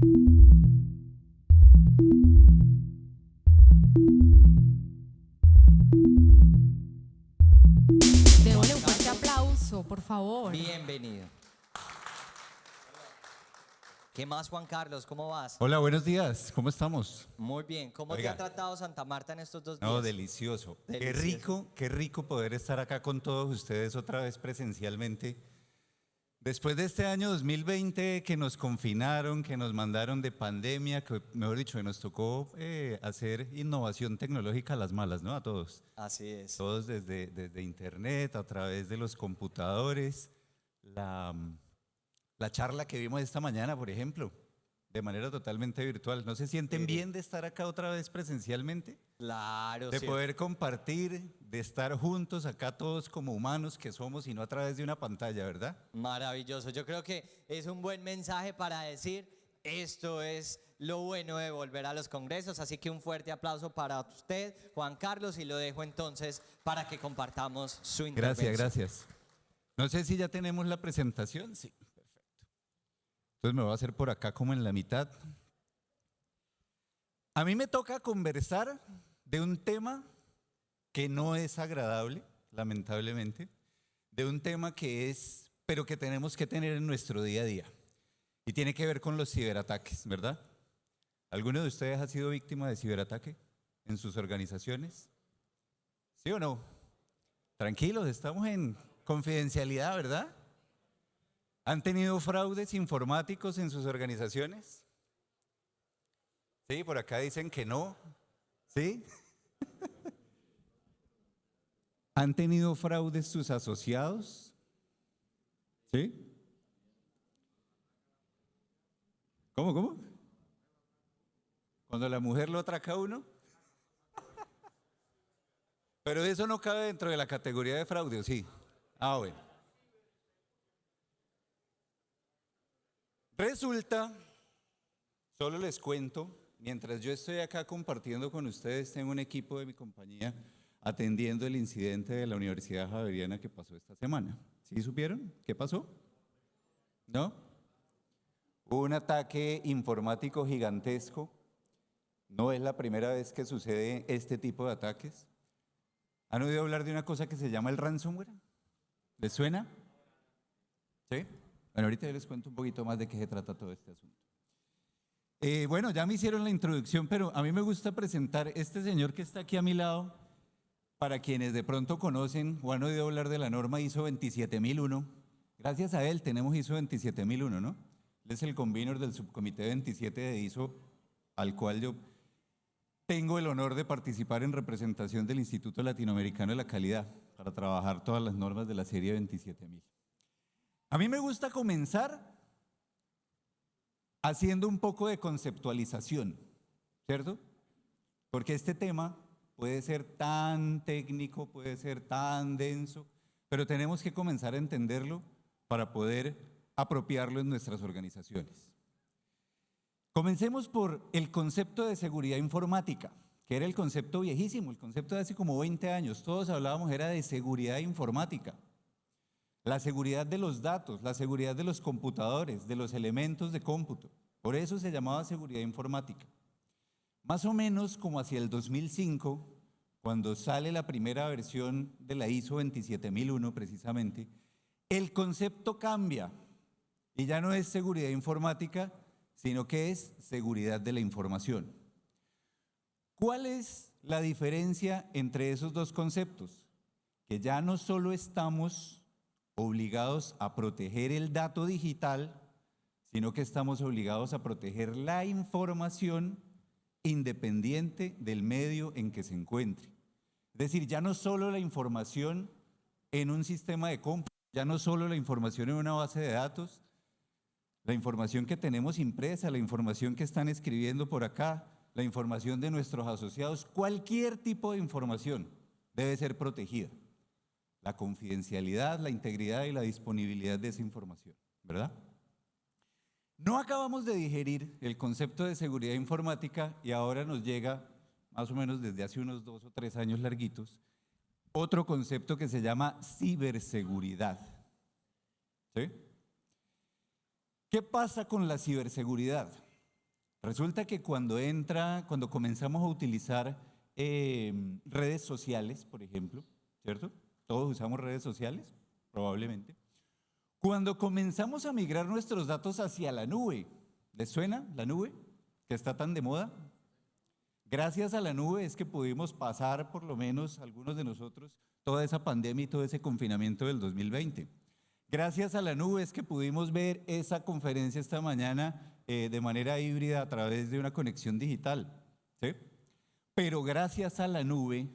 Démosle un fuerte aplauso, por favor. Bienvenido. ¿Qué más, Juan Carlos? ¿Cómo vas? Hola, buenos días. ¿Cómo estamos? Muy bien. ¿Cómo te Oiga. ha tratado Santa Marta en estos 2 días? No, delicioso. Delicioso. Qué rico poder estar acá con todos ustedes otra vez presencialmente. Después de este año 2020 que nos confinaron, que nos mandaron de pandemia, que mejor dicho, que nos tocó hacer innovación tecnológica a las malas, ¿no? A todos. Así es. Todos desde internet, a través de los computadores. La charla que vimos esta mañana, por ejemplo, de manera totalmente virtual. ¿No se sienten Sí. bien de estar acá otra vez presencialmente? Claro, De sí. poder compartir, de estar juntos acá todos como humanos que somos y no a través de una pantalla, ¿verdad? Maravilloso. Yo creo que es un buen mensaje para decir esto es lo bueno de volver a los congresos. Así que un fuerte aplauso para usted, Juan Carlos, y lo dejo entonces para que compartamos su intervención. Gracias. No sé si ya tenemos la presentación. Sí, perfecto. Entonces me voy a hacer por acá como en la mitad. A mí me toca conversar de un tema que no es agradable, lamentablemente, de un tema que es, pero que tenemos que tener en nuestro día a día. Y tiene que ver con los ciberataques, ¿verdad? ¿Alguno de ustedes ha sido víctima de ciberataque en sus organizaciones? ¿Sí o no? Tranquilos, estamos en confidencialidad, ¿verdad? ¿Han tenido fraudes informáticos en sus organizaciones? Sí, por acá dicen que no. ¿Sí? ¿Han tenido fraudes sus asociados? ¿Sí? ¿Cómo? Cuando la mujer lo atraca a uno. Pero eso no cabe dentro de la categoría de fraude, ¿o sí? Ah, bueno. Resulta, solo les cuento, mientras yo estoy acá compartiendo con ustedes, tengo un equipo de mi compañía atendiendo el incidente de la Universidad Javeriana que pasó esta semana. ¿Sí supieron? ¿Qué pasó? ¿No? Hubo un ataque informático gigantesco. No es la primera vez que sucede este tipo de ataques. ¿Han oído hablar de una cosa que se llama el ransomware? ¿Les suena? ¿Sí? Bueno, ahorita yo les cuento un poquito más de qué se trata todo este asunto. Bueno, ya me hicieron la introducción, pero a mí me gusta presentar este señor que está aquí a mi lado, para quienes de pronto conocen o han oído hablar de la norma ISO 27001. Gracias a él tenemos ISO 27001, ¿no? Él es el convenor del subcomité 27 de ISO, al cual yo tengo el honor de participar en representación del Instituto Latinoamericano de la Calidad para trabajar todas las normas de la serie 27000. A mí me gusta comenzar haciendo un poco de conceptualización, ¿cierto? Porque este tema puede ser tan técnico, puede ser tan denso, pero tenemos que comenzar a entenderlo para poder apropiarlo en nuestras organizaciones. Comencemos por el concepto de seguridad informática, que era el concepto viejísimo, el concepto de hace como 20 años. Todos hablábamos era de seguridad informática. La seguridad de los datos, la seguridad de los computadores, de los elementos de cómputo. Por eso se llamaba seguridad informática. Más o menos como hacia el 2005, cuando sale la primera versión de la ISO 27001 precisamente, el concepto cambia y ya no es seguridad informática, sino que es seguridad de la información. ¿Cuál es la diferencia entre esos dos conceptos? Que ya no solo estamos obligados a proteger el dato digital, sino que estamos obligados a proteger la información independiente del medio en que se encuentre. Es decir, ya no solo la información en un sistema de cómputo, ya no solo la información en una base de datos, la información que tenemos impresa, la información que están escribiendo por acá, la información de nuestros asociados, cualquier tipo de información debe ser protegida. La confidencialidad, la integridad y la disponibilidad de esa información, ¿verdad? No acabamos de digerir el concepto de seguridad informática y ahora nos llega, más o menos desde hace unos 2 o 3 años larguitos, otro concepto que se llama ciberseguridad. ¿Sí? ¿Qué pasa con la ciberseguridad? Resulta que cuando comenzamos a utilizar redes sociales, por ejemplo, ¿cierto? Todos usamos redes sociales, probablemente. Cuando comenzamos a migrar nuestros datos hacia la nube, ¿les suena la nube que está tan de moda? Gracias a la nube es que pudimos pasar, por lo menos algunos de nosotros, toda esa pandemia y todo ese confinamiento del 2020. Gracias a la nube es que pudimos ver esa conferencia esta mañana de manera híbrida a través de una conexión digital, ¿sí? Pero gracias a la nube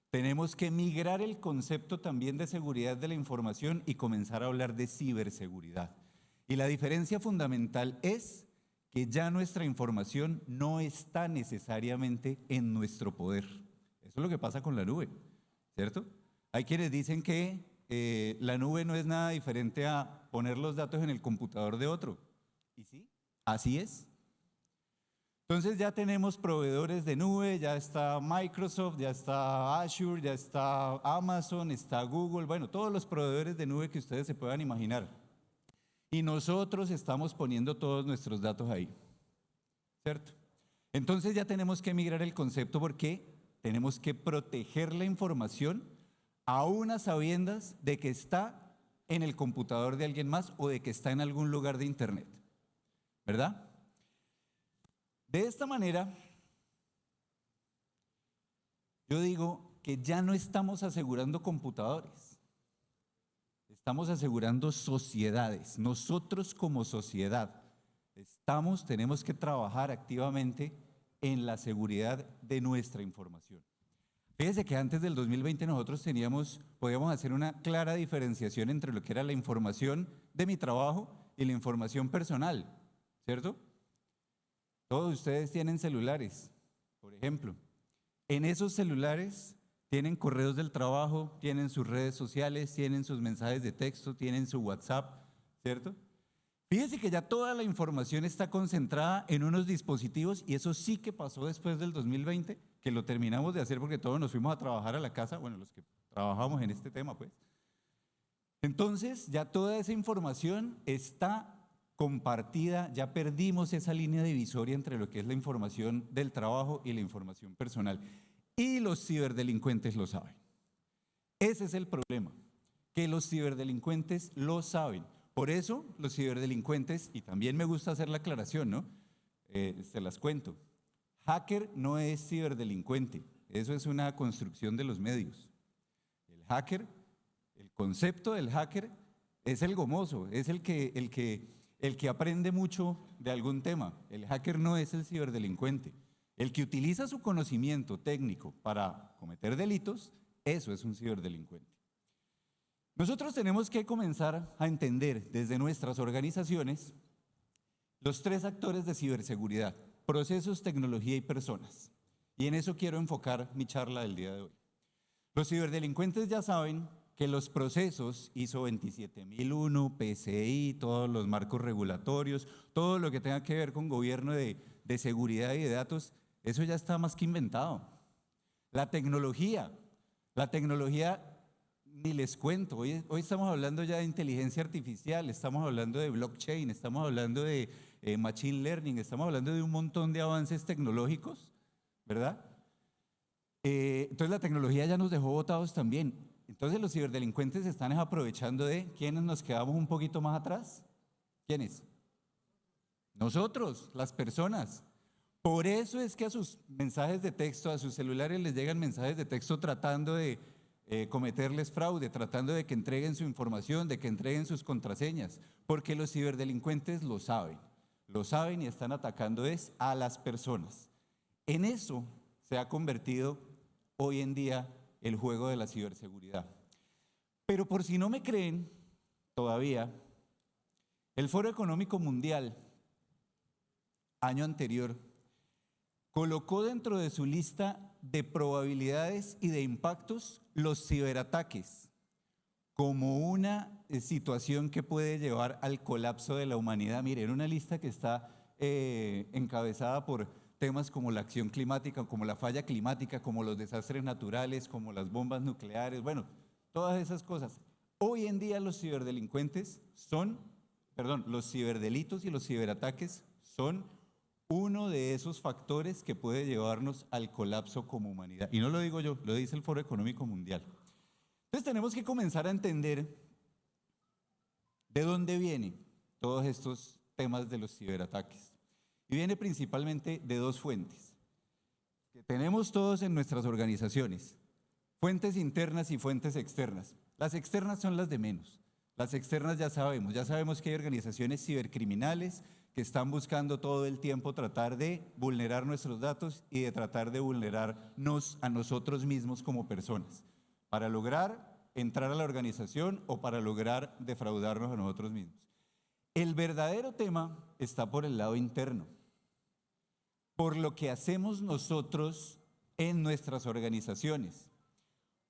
tenemos que migrar el concepto también de seguridad de la información y comenzar a hablar de ciberseguridad. Y la diferencia fundamental es que ya nuestra información no está necesariamente en nuestro poder. Eso es lo que pasa con la nube, ¿cierto? Hay quienes dicen que la nube no es nada diferente a poner los datos en el computador de otro. ¿Y sí? Así es. Entonces ya tenemos proveedores de nube, ya está Microsoft, ya está Azure, ya está Amazon, está Google, bueno, todos los proveedores de nube que ustedes se puedan imaginar. Y nosotros estamos poniendo todos nuestros datos ahí, ¿cierto? Entonces ya tenemos que migrar el concepto porque tenemos que proteger la información aún a sabiendas de que está en el computador de alguien más o de que está en algún lugar de internet, ¿verdad? De esta manera, yo digo que ya no estamos asegurando computadores, estamos asegurando sociedades. Nosotros como sociedad tenemos que trabajar activamente en la seguridad de nuestra información. Fíjese que antes del 2020 nosotros podíamos hacer una clara diferenciación entre lo que era la información de mi trabajo y la información personal, ¿cierto? Todos ustedes tienen celulares, por ejemplo. En esos celulares tienen correos del trabajo, tienen sus redes sociales, tienen sus mensajes de texto, tienen su WhatsApp, ¿cierto? Fíjense que ya toda la información está concentrada en unos dispositivos y eso sí que pasó después del 2020, que lo terminamos de hacer porque todos nos fuimos a trabajar a la casa, bueno, los que trabajamos en este tema, pues. Entonces, ya toda esa información está compartida, ya perdimos esa línea divisoria entre lo que es la información del trabajo y la información personal. Y los ciberdelincuentes lo saben. Ese es el problema, que los ciberdelincuentes lo saben. Por eso los ciberdelincuentes, y también me gusta hacer la aclaración, ¿no? Se las cuento. Hacker no es ciberdelincuente, eso es una construcción de los medios. El hacker, el concepto del hacker es el gomoso, es el que aprende mucho de algún tema. El hacker no es el ciberdelincuente. El que utiliza su conocimiento técnico para cometer delitos, eso es un ciberdelincuente. Nosotros tenemos que comenzar a entender desde nuestras organizaciones los tres actores de ciberseguridad: procesos, tecnología y personas. Y en eso quiero enfocar mi charla del día de hoy. Los ciberdelincuentes ya saben que los procesos ISO 27001, PCI, todos los marcos regulatorios, todo lo que tenga que ver con gobierno de seguridad y de datos, eso ya está más que inventado. La tecnología ni les cuento, hoy estamos hablando ya de inteligencia artificial, estamos hablando de blockchain, estamos hablando de machine learning, estamos hablando de un montón de avances tecnológicos, ¿verdad? Entonces la tecnología ya nos dejó botados también. Entonces los ciberdelincuentes están aprovechando de ¿quiénes nos quedamos un poquito más atrás? ¿Quiénes? Nosotros, las personas. Por eso es que a sus mensajes de texto, a sus celulares les llegan mensajes de texto tratando de cometerles fraude, tratando de que entreguen su información, de que entreguen sus contraseñas, porque los ciberdelincuentes lo saben y están atacando a las personas. En eso se ha convertido hoy en día el juego de la ciberseguridad. Pero por si no me creen todavía, el Foro Económico Mundial, año anterior, colocó dentro de su lista de probabilidades y de impactos los ciberataques como una situación que puede llevar al colapso de la humanidad. Miren, una lista que está encabezada por temas como la acción climática, como la falla climática, como los desastres naturales, como las bombas nucleares, bueno, todas esas cosas. Hoy en día los ciberdelitos y los ciberataques son uno de esos factores que puede llevarnos al colapso como humanidad. Y no lo digo yo, lo dice el Foro Económico Mundial. Entonces tenemos que comenzar a entender de dónde vienen todos estos temas de los ciberataques. Y viene principalmente de dos fuentes que tenemos todos en nuestras organizaciones: fuentes internas y fuentes externas. Las externas son las de menos. Las externas ya sabemos que hay organizaciones cibercriminales que están buscando todo el tiempo tratar de vulnerar nuestros datos y de tratar de vulnerarnos a nosotros mismos como personas, para lograr entrar a la organización o para lograr defraudarnos a nosotros mismos. El verdadero tema está por el lado interno, por lo que hacemos nosotros en nuestras organizaciones,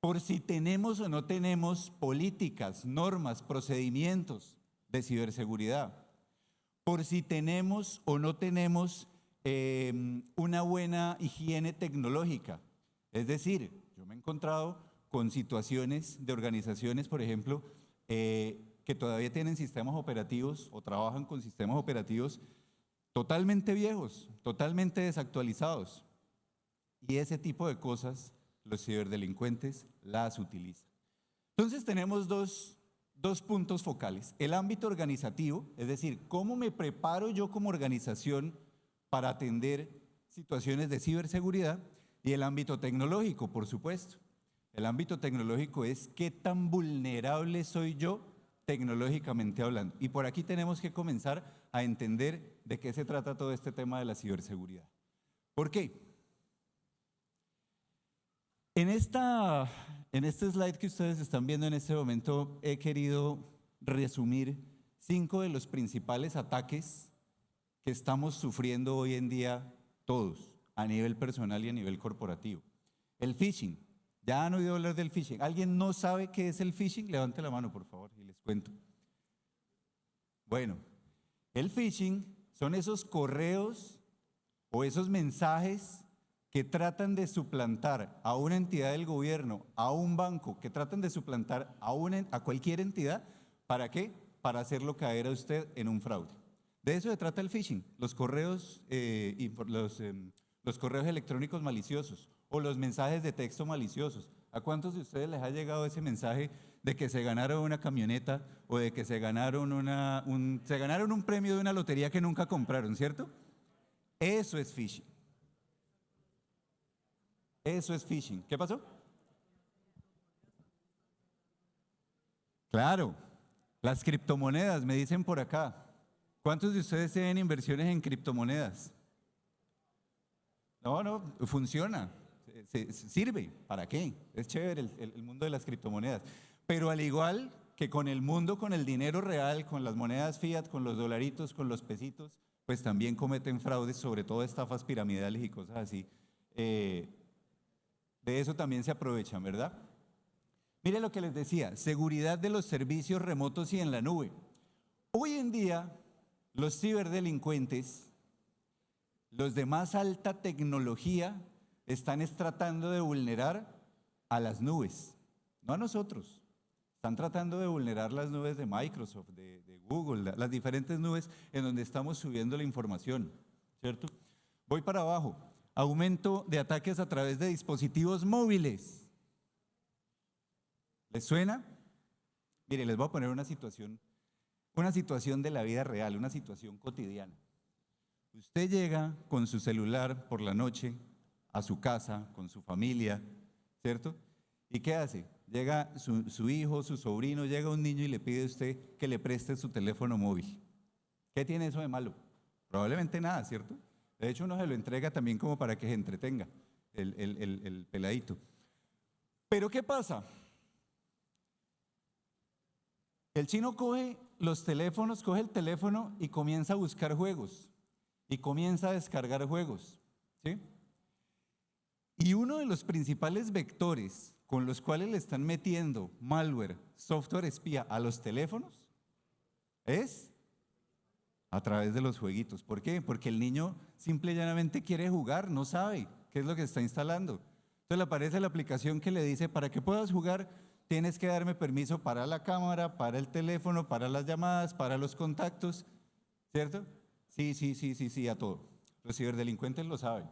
por si tenemos o no tenemos políticas, normas, procedimientos de ciberseguridad, por si tenemos o no tenemos una buena higiene tecnológica. Es decir, yo me he encontrado con situaciones de organizaciones, por ejemplo, que todavía tienen sistemas operativos o trabajan con sistemas operativos totalmente viejos, totalmente desactualizados. Y ese tipo de cosas los ciberdelincuentes las utilizan. Entonces tenemos dos puntos focales: el ámbito organizativo, es decir, cómo me preparo yo como organización para atender situaciones de ciberseguridad, y el ámbito tecnológico, por supuesto. El ámbito tecnológico es qué tan vulnerable soy yo tecnológicamente hablando. Y por aquí tenemos que comenzar a entender de qué se trata todo este tema de la ciberseguridad. ¿Por qué? En este slide que ustedes están viendo en este momento, he querido resumir 5 de los principales ataques que estamos sufriendo hoy en día todos, a nivel personal y a nivel corporativo. El phishing. ¿Ya han oído hablar del phishing? ¿Alguien no sabe qué es el phishing? Levante la mano, por favor, y les cuento. Bueno, el phishing son esos correos o esos mensajes que tratan de suplantar a una entidad del gobierno, a un banco, que tratan de suplantar a cualquier entidad. ¿Para qué? Para hacerlo caer a usted en un fraude. De eso se trata el phishing, los correos electrónicos maliciosos o los mensajes de texto maliciosos. ¿A cuántos de ustedes les ha llegado ese mensaje de que se ganaron una camioneta o de que se ganaron un premio de una lotería que nunca compraron, cierto? Eso es phishing. Eso es phishing. ¿Qué pasó? Claro, las criptomonedas, me dicen por acá. ¿Cuántos de ustedes tienen inversiones en criptomonedas? No, funciona, sirve. ¿Para qué? Es chévere el mundo de las criptomonedas. Pero al igual que con el mundo, con el dinero real, con las monedas fiat, con los dolaritos, con los pesitos, pues también cometen fraudes, sobre todo estafas piramidales y cosas así. De eso también se aprovechan, ¿verdad? Mire lo que les decía: seguridad de los servicios remotos y en la nube. Hoy en día, los ciberdelincuentes, los de más alta tecnología, están tratando de vulnerar a las nubes, no a nosotros. Están tratando de vulnerar las nubes de Microsoft, de Google, las diferentes nubes en donde estamos subiendo la información, ¿cierto? Voy para abajo. Aumento de ataques a través de dispositivos móviles. ¿Les suena? Mire, les voy a poner una situación de la vida real, una situación cotidiana. Usted llega con su celular por la noche a su casa, con su familia, ¿cierto? ¿Y qué hace? Llega su hijo, su sobrino, llega un niño y le pide a usted que le preste su teléfono móvil. ¿Qué tiene eso de malo? Probablemente nada, ¿cierto? De hecho, uno se lo entrega también como para que se entretenga el peladito. Pero ¿qué pasa? El chino coge el teléfono y comienza a buscar juegos y comienza a descargar juegos, ¿sí? Y uno de los principales vectores con los cuales le están metiendo malware, software espía a los teléfonos es a través de los jueguitos. ¿Por qué? Porque el niño simple y llanamente quiere jugar, no sabe qué es lo que está instalando. Entonces le aparece la aplicación que le dice: para que puedas jugar tienes que darme permiso para la cámara, para el teléfono, para las llamadas, para los contactos, ¿cierto? Sí, a todo. Los ciberdelincuentes lo saben.